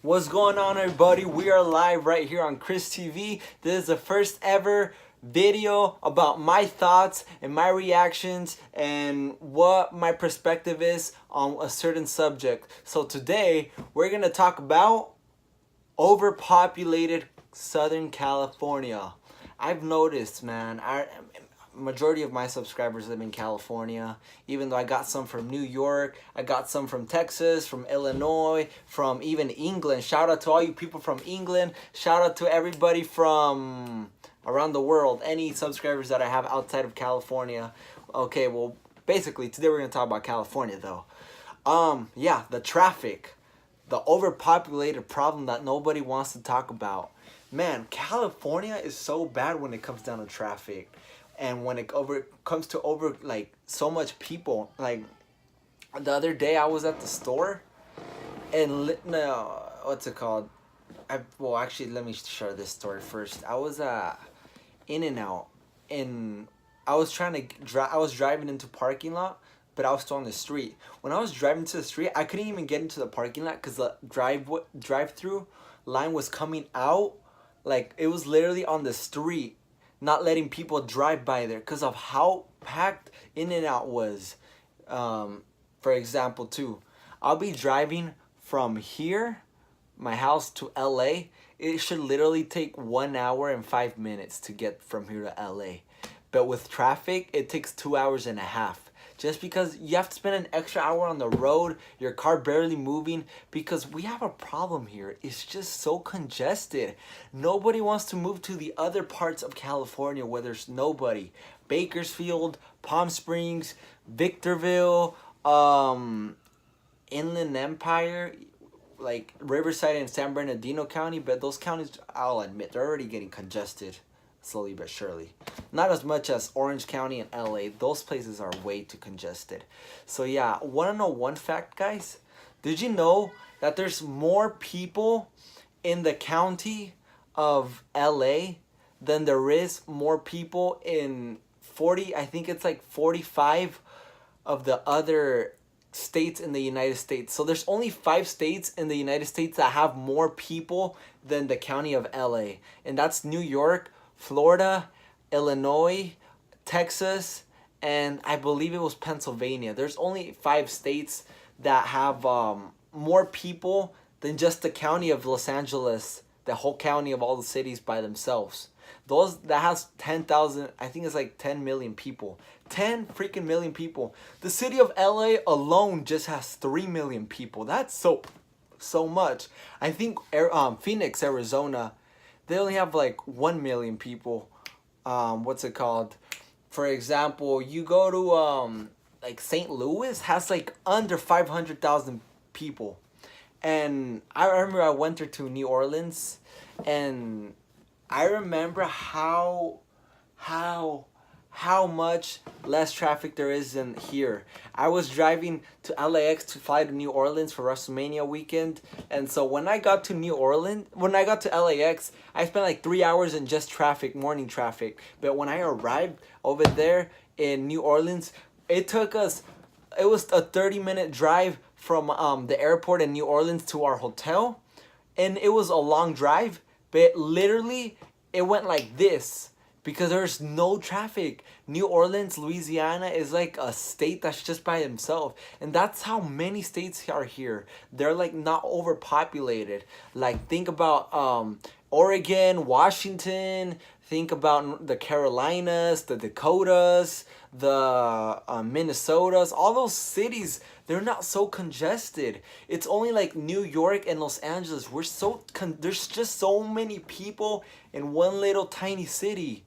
What's going on, everybody? We are live right here on Chris TV. This is the first ever video about my thoughts and my reactions and what my perspective is on a certain subject. So today we're gonna talk about overpopulated Southern California. I've noticed, man, majority of my subscribers live in California, even though I got some from New York, I got some from Texas, from Illinois, from even England. Shout out to all you people from England. Shout out to everybody from around the world, any subscribers that I have outside of California. Okay, well, basically today we're gonna talk about California though. Yeah, the traffic, the overpopulated problem that nobody wants to talk about. Man, California is so bad when it comes down to traffic. And when it comes to like so much people, like the other day I was at the store, and no, what's it called? Well, actually, let me share this story first. I was In-N-Out, and I was trying to I was driving into parking lot, but I was still on the street. When I was driving to the street, I couldn't even get into the parking lot because the drive-through line was coming out, like it was literally on the street, not letting people drive by there because of how packed In-N-Out was. For example, too, I'll be driving from here, my house, to LA. It should literally take 1 hour and 5 minutes to get from here to LA. But with traffic, it takes 2 hours and a half. Just because you have to spend an extra hour on the road, your car barely moving, because we have a problem here. It's just so congested. Nobody wants to move to the other parts of California where there's nobody. Bakersfield, Palm Springs, Victorville, Inland Empire, like Riverside and San Bernardino County, but those counties, I'll admit, they're already getting congested. Slowly but surely. Not as much as Orange County and LA. Those places are way too congested. So yeah, want to know one fact, guys? Did you know that there's more people in the county of LA than there is more people in 40, I think it's like 45 of the other states in the United States. So there's only 5 states in the United States that have more people than the county of LA. And that's New York, Florida, Illinois, Texas, and I believe it was Pennsylvania. There's only 5 states that have more people than just the county of Los Angeles, the whole county of all the cities by themselves. Those that has 10,000, I think it's like 10 million people. 10 freaking million people. The city of LA alone just has 3 million people. That's so much. I think Phoenix, Arizona, they only have like 1 million people. What's it called? For example, you go to like St. Louis has like under 500,000 people. And I remember I went there to New Orleans, and I remember how much less traffic there is than here. I was driving to LAX to fly to New Orleans for WrestleMania weekend, and so when I got to LAX, I spent like 3 hours in just traffic, morning traffic. But when I arrived over there in New Orleans, it was a 30-minute drive from the airport in New Orleans to our hotel, and it was a long drive, but literally it went like this. Because there's no traffic. New Orleans, Louisiana is like a state that's just by itself. And that's how many states are here. They're like not overpopulated. Like think about Oregon, Washington. Think about the Carolinas, the Dakotas, the Minnesotas. All those cities, they're not so congested. It's only like New York and Los Angeles. There's just so many people in one little tiny city.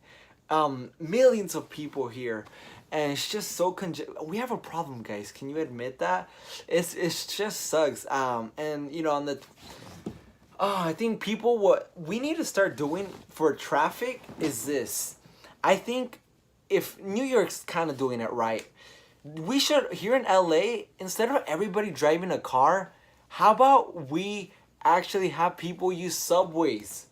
Millions of people here, and it's just so we have a problem, guys. Can you admit that? It's just sucks. And you know, on the I think what we need to start doing for traffic is this. I think if New York's kind of doing it right, we should, here in LA, instead of everybody driving a car, how about we actually have people use subways?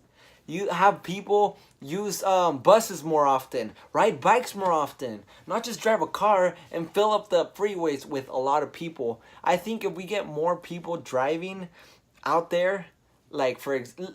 You have people use buses more often, ride bikes more often, not just drive a car and fill up the freeways with a lot of people. I think if we get more people driving out there, like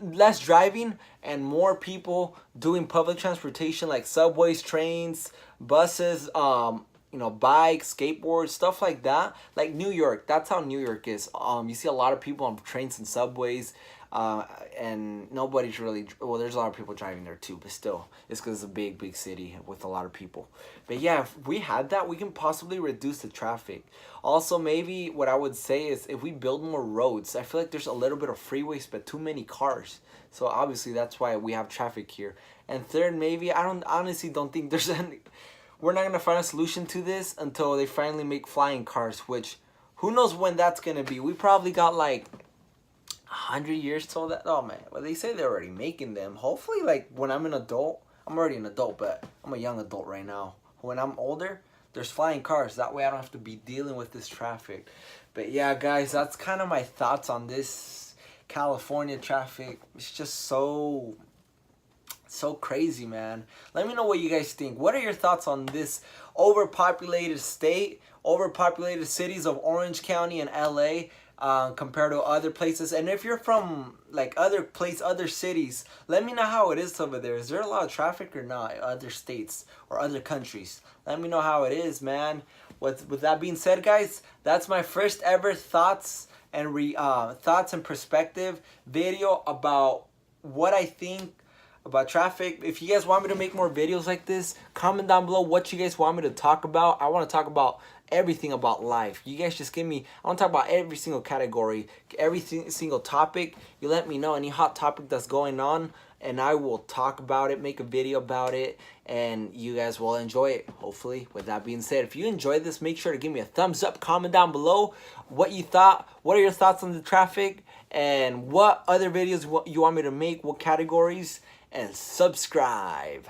less driving and more people doing public transportation like subways, trains, buses, bikes, skateboards, stuff like that. Like New York, that's how New York is. You see a lot of people on trains and subways, and nobody's really, well, there's a lot of people driving there too, but still, it's because it's a big city with a lot of people. But yeah, if we had that, we can possibly reduce the traffic. Also, maybe what I would say is if we build more roads, I feel like there's a little bit of freeways, but too many cars. So obviously that's why we have traffic here. And third, maybe, I honestly don't think there's any, we're not gonna find a solution to this until they finally make flying cars, which who knows when that's gonna be. We probably got like 100 years till that. Oh man, well, they say they're already making them. Hopefully, like when I'm an adult, I'm already an adult, but I'm a young adult right now. When I'm older, there's flying cars. That way I don't have to be dealing with this traffic. But yeah, guys, that's kind of my thoughts on this California traffic. It's just so crazy, man. Let me know what you guys think. What are your thoughts on this overpopulated state, overpopulated cities of Orange County and LA, compared to other places? And if you're from like other cities, let me know how it is over there. Is there a lot of traffic or not? Other states or other countries? Let me know how it is, man. With that being said, guys, that's my first ever thoughts and perspective video about what I think about traffic. If you guys want me to make more videos like this, comment down below what you guys want me to talk about. I want to talk about everything about life. You guys just give me, I want to talk about every single category, every single topic. You let me know any hot topic that's going on, and I will talk about it, make a video about it, and you guys will enjoy it, hopefully. With that being said, if you enjoyed this, make sure to give me a thumbs up, comment down below what you thought, what are your thoughts on the traffic, and what other videos you want me to make, what categories, and subscribe.